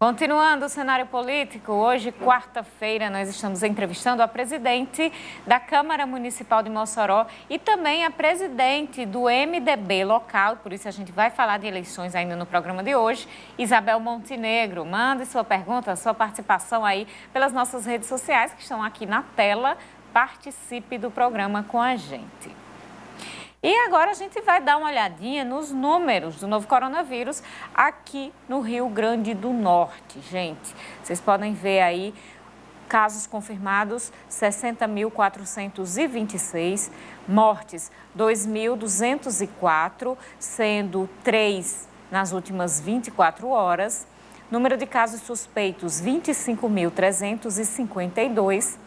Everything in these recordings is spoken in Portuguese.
Continuando o cenário político, hoje, quarta-feira, nós estamos entrevistando a presidente da Câmara Municipal de Mossoró e também a presidente do MDB local, por isso a gente vai falar de eleições ainda no programa de hoje, Isabel Montenegro. Mande sua pergunta, sua participação aí pelas nossas redes sociais que estão aqui na tela. Participe do programa com a gente. E agora a gente vai dar uma olhadinha nos números do novo coronavírus aqui no Rio Grande do Norte, gente. Vocês podem ver aí casos confirmados, 60.426, mortes, 2.204, sendo 3 nas últimas 24 horas. Número de casos suspeitos, 25.352.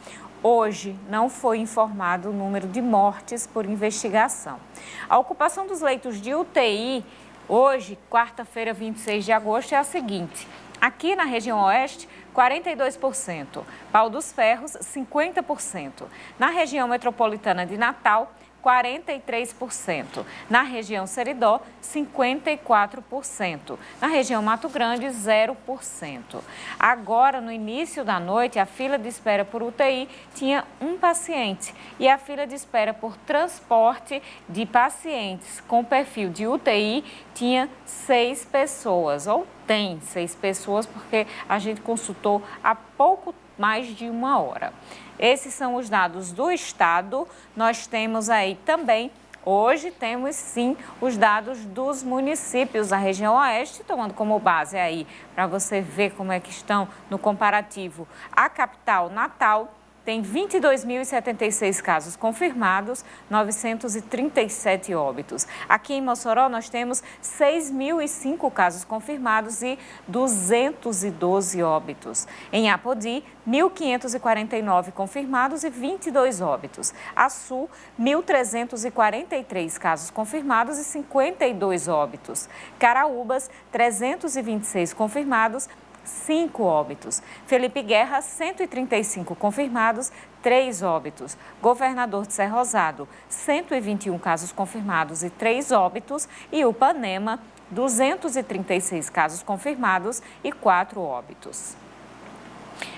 Hoje não foi informado o número de mortes por investigação. A ocupação dos leitos de UTI, hoje, quarta-feira, 26 de agosto, é a seguinte. Aqui na região oeste, 42%. Pau dos Ferros, 50%. Na região metropolitana de Natal, 43%. Na região Seridó, 54%. Na região Mato Grande, 0%. Agora, no início da noite, a fila de espera por UTI tinha um paciente e a fila de espera por transporte de pacientes com perfil de UTI tinha 6 pessoas, ou tem 6 pessoas, porque a gente consultou há pouco mais de 1 hora. Esses são os dados do estado. Nós temos aí também, hoje temos sim os dados dos municípios da região oeste, tomando como base aí para você ver como é que estão no comparativo. A capital, Natal, tem 22.076 casos confirmados, 937 óbitos. Aqui em Mossoró nós temos 6.005 casos confirmados e 212 óbitos. Em Apodi, 1.549 confirmados e 22 óbitos. Açu, 1.343 casos confirmados e 52 óbitos. Caraúbas, 326 confirmados, 5 óbitos. Felipe Guerra, 135 confirmados, 3 óbitos. Governador de Serra Rosado, 121 casos confirmados e 3 óbitos. E Upanema, 236 casos confirmados e 4 óbitos.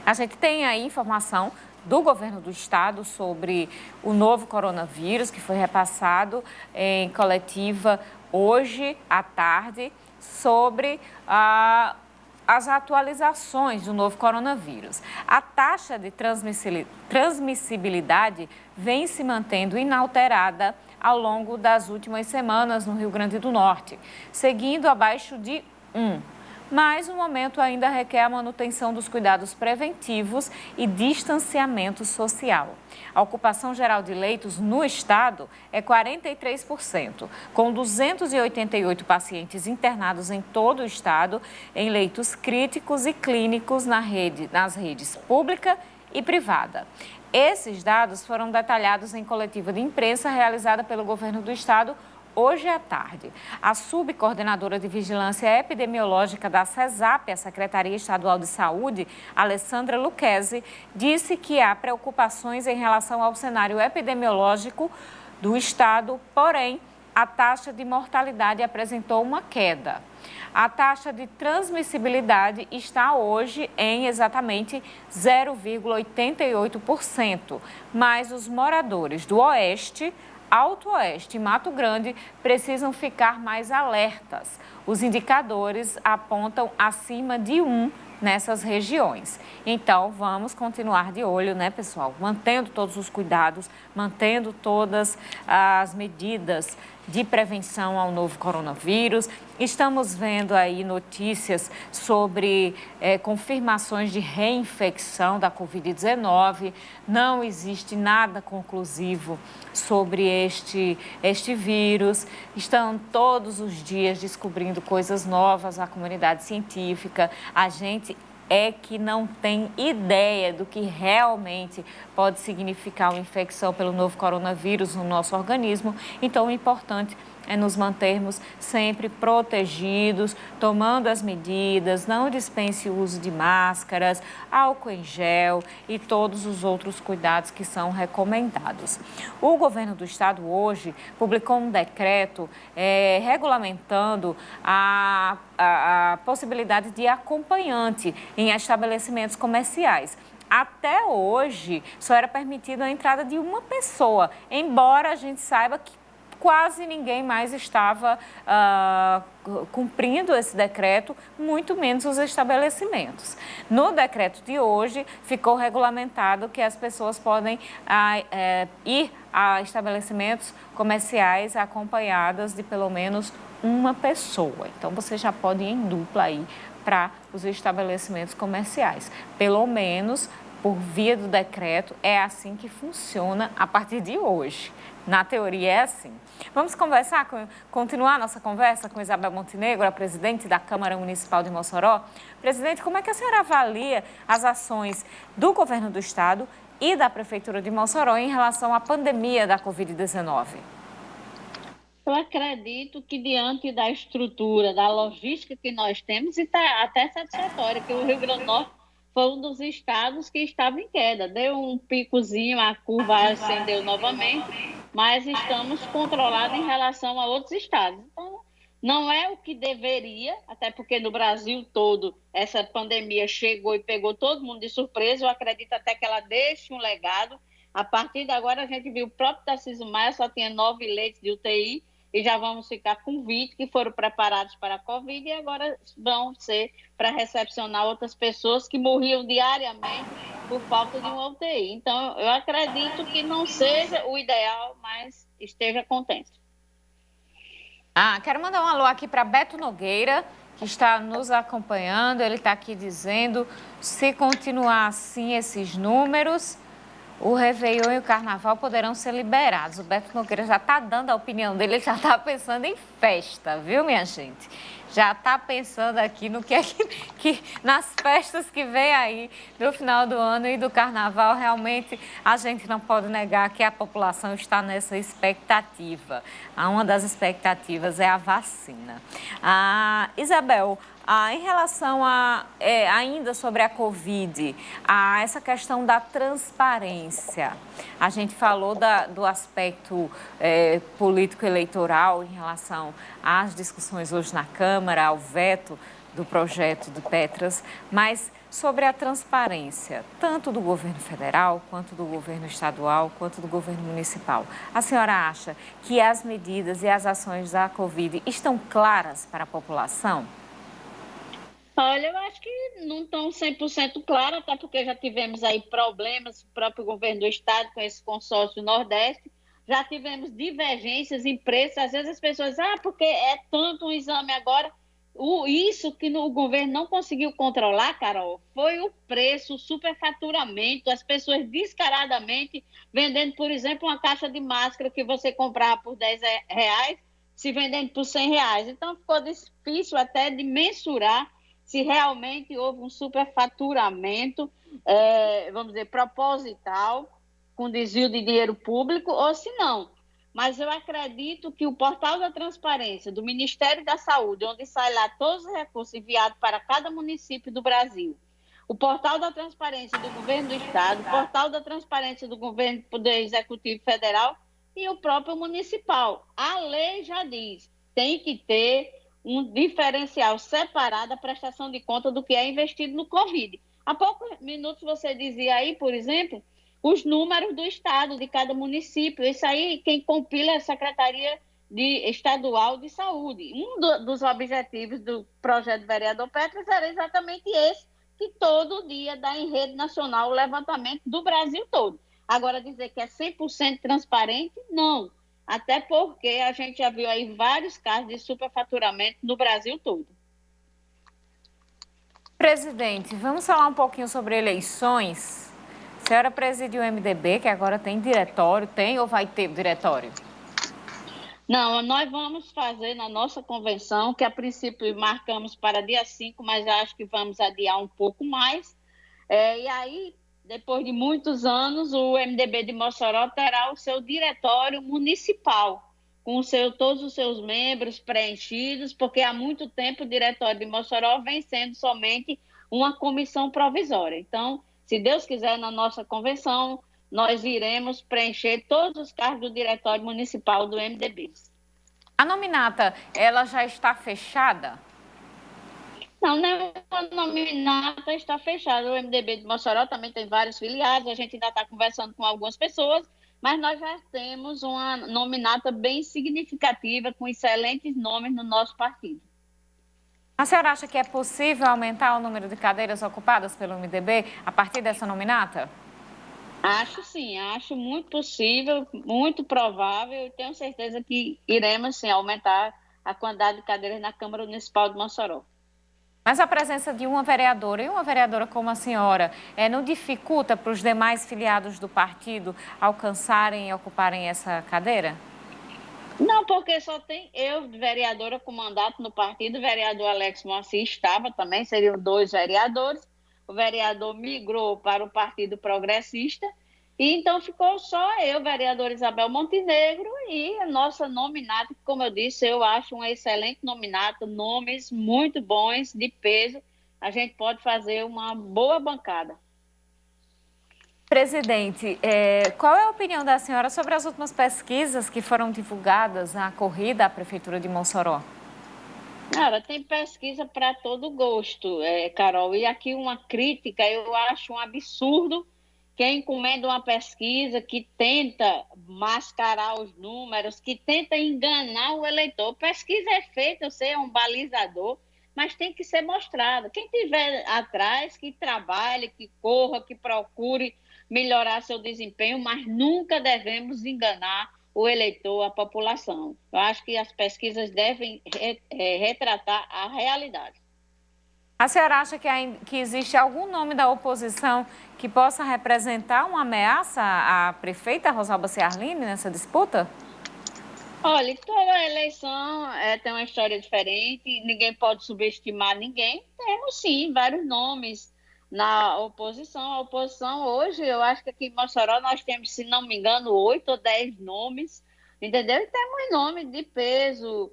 A gente tem aí informação do governo do estado sobre o novo coronavírus, que foi repassado em coletiva hoje à tarde, sobre as atualizações do novo coronavírus. A taxa de transmissibilidade vem se mantendo inalterada ao longo das últimas semanas no Rio Grande do Norte, seguindo abaixo de 1. Mas o momento ainda requer a manutenção dos cuidados preventivos e distanciamento social. A ocupação geral de leitos no estado é 43%, com 288 pacientes internados em todo o estado, em leitos críticos e clínicos nas redes pública e privada. Esses dados foram detalhados em coletiva de imprensa realizada pelo governo do estado hoje à tarde. A subcoordenadora de Vigilância Epidemiológica da CESAP, a Secretaria Estadual de Saúde, Alessandra Lucchesi, disse que há preocupações em relação ao cenário epidemiológico do estado, porém, a taxa de mortalidade apresentou uma queda. A taxa de transmissibilidade está hoje em exatamente 0,88%, mas os moradores do Oeste, Alto Oeste e Mato Grande precisam ficar mais alertas. Os indicadores apontam acima de 1 nessas regiões. Então, vamos continuar de olho, né, pessoal? Mantendo todos os cuidados, mantendo todas as medidas de prevenção ao novo coronavírus. Estamos vendo aí notícias sobre confirmações de reinfecção da Covid-19. Não existe nada conclusivo sobre este vírus. Estão todos os dias descobrindo coisas novas na comunidade científica. A gente é que não tem ideia do que realmente pode significar uma infecção pelo novo coronavírus no nosso organismo. Então, o importante é nos mantermos sempre protegidos, tomando as medidas, não dispense o uso de máscaras, álcool em gel e todos os outros cuidados que são recomendados. O governo do estado hoje publicou um decreto regulamentando a a possibilidade de acompanhante em estabelecimentos comerciais. Até hoje, só era permitida a entrada de uma pessoa, embora a gente saiba que quase ninguém mais estava cumprindo esse decreto, muito menos os estabelecimentos. No decreto de hoje, ficou regulamentado que as pessoas podem ir a estabelecimentos comerciais acompanhadas de pelo menos uma pessoa. Então, você já pode ir em dupla aí para os estabelecimentos comerciais. Pelo menos, por via do decreto, é assim que funciona a partir de hoje. Na teoria é assim. Vamos continuar nossa conversa com Isabel Montenegro, a presidente da Câmara Municipal de Mossoró. Presidente, como é que a senhora avalia as ações do governo do estado e da Prefeitura de Mossoró em relação à pandemia da Covid-19? Eu acredito que diante da estrutura, da logística que nós temos, está até satisfatória, que o Rio Grande do Norte foi um dos estados que estava em queda. Deu um picozinho, a curva ascendeu novamente, mas estamos controlados em relação a outros estados. Então, não é o que deveria, até porque no Brasil todo essa pandemia chegou e pegou todo mundo de surpresa. Eu acredito até que ela deixe um legado. A partir de agora, a gente viu o próprio Tarcísio Maia só tinha 9 leitos de UTI, e já vamos ficar com 20 que foram preparados para a Covid e agora vão ser para recepcionar outras pessoas que morriam diariamente por falta de uma UTI. Então, eu acredito que não seja o ideal, mas esteja contente. Quero mandar um alô aqui para Beto Nogueira, que está nos acompanhando. Ele está aqui dizendo, se continuar assim esses números, o Réveillon e o Carnaval poderão ser liberados. O Beto Nogueira já está dando a opinião dele, ele já está pensando em festa, viu, minha gente? Já está pensando aqui no que é que nas festas que vem aí do final do ano e do Carnaval. Realmente, a gente não pode negar que a população está nessa expectativa. Uma das expectativas é a vacina. Isabel, em relação ainda sobre a Covid, essa questão da transparência, a gente falou do aspecto político-eleitoral em relação às discussões hoje na Câmara, ao veto do projeto de Petras, mas sobre a transparência, tanto do governo federal, quanto do governo estadual, quanto do governo municipal. A senhora acha que as medidas e as ações da Covid estão claras para a população? Olha, eu acho que não estão 100% claro, até porque já tivemos aí problemas, o próprio governo do estado com esse consórcio Nordeste, já tivemos divergências em preços, às vezes as pessoas, porque é tanto um exame agora, isso que o governo não conseguiu controlar, Carol, foi o preço, o superfaturamento, as pessoas descaradamente vendendo, por exemplo, uma caixa de máscara que você comprava por R$10, se vendendo por R$100. Então, ficou difícil até de mensurar se realmente houve um superfaturamento, vamos dizer, proposital, com desvio de dinheiro público, ou se não. Mas eu acredito que o portal da transparência do Ministério da Saúde, onde sai lá todos os recursos enviados para cada município do Brasil, o portal da transparência do governo do estado, o portal da transparência do governo do Poder Executivo Federal e o próprio municipal. A lei já diz, tem que ter um diferencial separado da prestação de conta do que é investido no Covid. Há poucos minutos você dizia aí, por exemplo, os números do estado, de cada município. Isso aí, quem compila é a Secretaria Estadual de Saúde. Dos objetivos do projeto do vereador Petras era exatamente esse, que todo dia dá em rede nacional o levantamento do Brasil todo. Agora, dizer que é 100% transparente, não. Até porque a gente já viu aí vários casos de superfaturamento no Brasil todo. Presidente, vamos falar um pouquinho sobre eleições. A senhora presidiu o MDB, que agora tem diretório, tem ou vai ter diretório? Não, nós vamos fazer na nossa convenção, que a princípio marcamos para dia 5, mas acho que vamos adiar um pouco mais. E aí, depois de muitos anos, o MDB de Mossoró terá o seu diretório municipal, com todos os seus membros preenchidos, porque há muito tempo o diretório de Mossoró vem sendo somente uma comissão provisória. Então, se Deus quiser, na nossa convenção, nós iremos preencher todos os cargos do diretório municipal do MDB. A nominata, ela já está fechada? Não, nenhuma nominata está fechada. O MDB de Mossoró também tem vários filiados, a gente ainda está conversando com algumas pessoas, mas nós já temos uma nominata bem significativa, com excelentes nomes no nosso partido. A senhora acha que é possível aumentar o número de cadeiras ocupadas pelo MDB a partir dessa nominata? Acho sim, acho muito possível, muito provável, e tenho certeza que iremos sim aumentar a quantidade de cadeiras na Câmara Municipal de Mossoró. Mas a presença de uma vereadora e uma vereadora como a senhora não dificulta para os demais filiados do partido alcançarem e ocuparem essa cadeira? Não, porque só tem eu, vereadora com mandato no partido, o vereador Alex Moacir estava também, seriam 2 vereadores. O vereador migrou para o Partido Progressista, e então ficou só eu, vereadora Isabel Montenegro, e a nossa nominata, que, como eu disse, eu acho uma excelente nominata, nomes muito bons, de peso. A gente pode fazer uma boa bancada. Presidente, qual é a opinião da senhora sobre as últimas pesquisas que foram divulgadas na corrida à Prefeitura de Mossoró? Cara, tem pesquisa para todo gosto, Carol. E aqui uma crítica, eu acho um absurdo quem encomenda uma pesquisa que tenta mascarar os números, que tenta enganar o eleitor. Pesquisa é feita, eu sei, é um balizador, mas tem que ser mostrada. Quem estiver atrás, que trabalhe, que corra, que procure melhorar seu desempenho, mas nunca devemos enganar o eleitor, a população. Eu acho que as pesquisas devem retratar a realidade. A senhora acha que existe algum nome da oposição que possa representar uma ameaça à prefeita Rosalba Ciarline nessa disputa? Olha, toda eleição tem uma história diferente, ninguém pode subestimar ninguém. Temos, sim, vários nomes na oposição. A oposição hoje, eu acho que aqui em Mossoró nós temos, se não me engano, 8 ou 10 nomes, entendeu? E temos nomes de peso.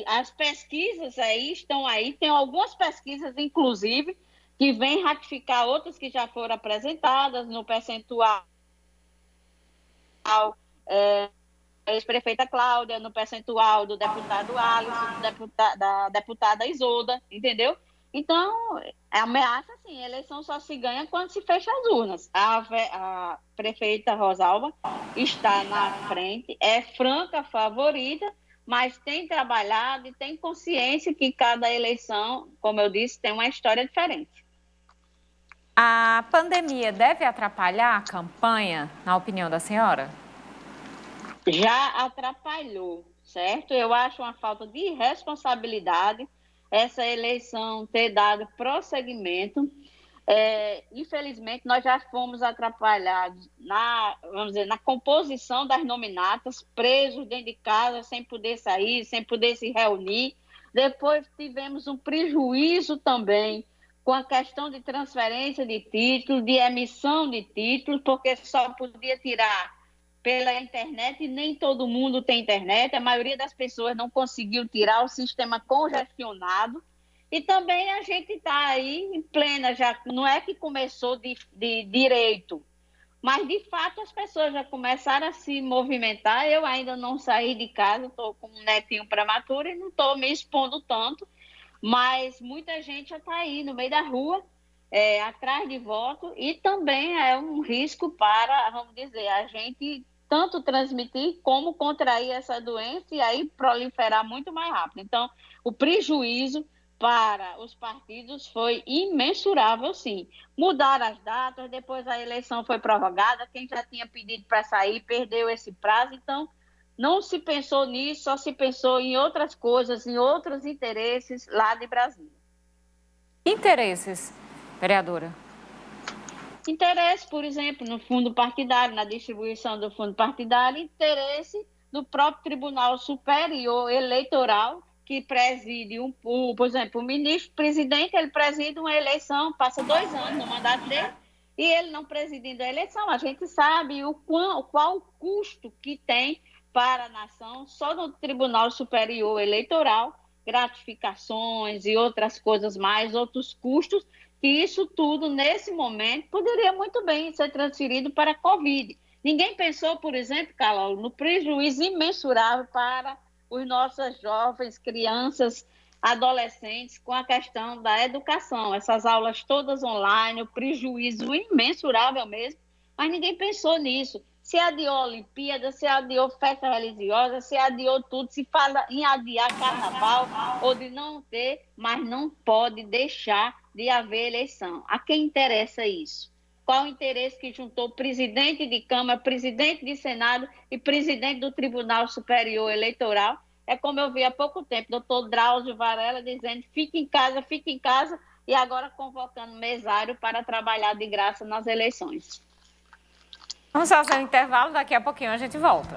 As pesquisas aí estão aí, tem algumas pesquisas, inclusive, que vêm ratificar outras que já foram apresentadas no percentual. Ex-prefeita Cláudia, no percentual do deputado Alisson, da deputada Isolda, entendeu? Então, a ameaça, sim, a eleição só se ganha quando se fecha as urnas. A prefeita Rosalba está na frente, é franca favorita, mas tem trabalhado e tem consciência que cada eleição, como eu disse, tem uma história diferente. A pandemia deve atrapalhar a campanha, na opinião da senhora? Já atrapalhou, certo? Eu acho uma falta de responsabilidade essa eleição ter dado prosseguimento. Infelizmente, nós já fomos atrapalhados vamos dizer, na composição das nominatas, presos dentro de casa, sem poder sair, sem poder se reunir. Depois tivemos um prejuízo também com a questão de transferência de títulos, de emissão de títulos, porque só podia tirar pela internet e nem todo mundo tem internet, a maioria das pessoas não conseguiu tirar, o sistema congestionado. E também a gente está aí em plena, já não é que começou de direito, mas de fato as pessoas já começaram a se movimentar. Eu ainda não saí de casa, estou com um netinho prematuro e não estou me expondo tanto, mas muita gente já está aí no meio da rua, atrás de voto, e também é um risco para, vamos dizer, a gente tanto transmitir como contrair essa doença e aí proliferar muito mais rápido. Então, o prejuízo para os partidos foi imensurável, sim. Mudaram as datas, depois a eleição foi prorrogada, quem já tinha pedido para sair perdeu esse prazo, então não se pensou nisso, só se pensou em outras coisas, em outros interesses lá de Brasília. Interesses, vereadora? Interesse, por exemplo, no fundo partidário, na distribuição do fundo partidário, interesse do próprio Tribunal Superior Eleitoral, que preside, por exemplo, o ministro-presidente, ele preside uma eleição, passa 2 anos no mandato dele, e ele não presidindo a eleição. A gente sabe qual o custo que tem para a nação só no Tribunal Superior Eleitoral, gratificações e outras coisas mais, outros custos, que isso tudo, nesse momento, poderia muito bem ser transferido para a Covid. Ninguém pensou, por exemplo, Carol, no prejuízo imensurável para os nossos jovens, crianças adolescentes com a questão da educação. Essas aulas todas online, o prejuízo imensurável mesmo, mas ninguém pensou nisso. Se adiou a Olimpíada, se adiou festa religiosa, se adiou tudo, se fala em adiar carnaval ou de não ter, mas não pode deixar de haver eleição. A quem interessa isso? Qual o interesse que juntou presidente de Câmara, presidente de Senado e presidente do Tribunal Superior Eleitoral? É como eu vi há pouco tempo, doutor Drauzio Varela dizendo fique em casa, e agora convocando mesário para trabalhar de graça nas eleições. Vamos fazer um intervalo, daqui a pouquinho a gente volta.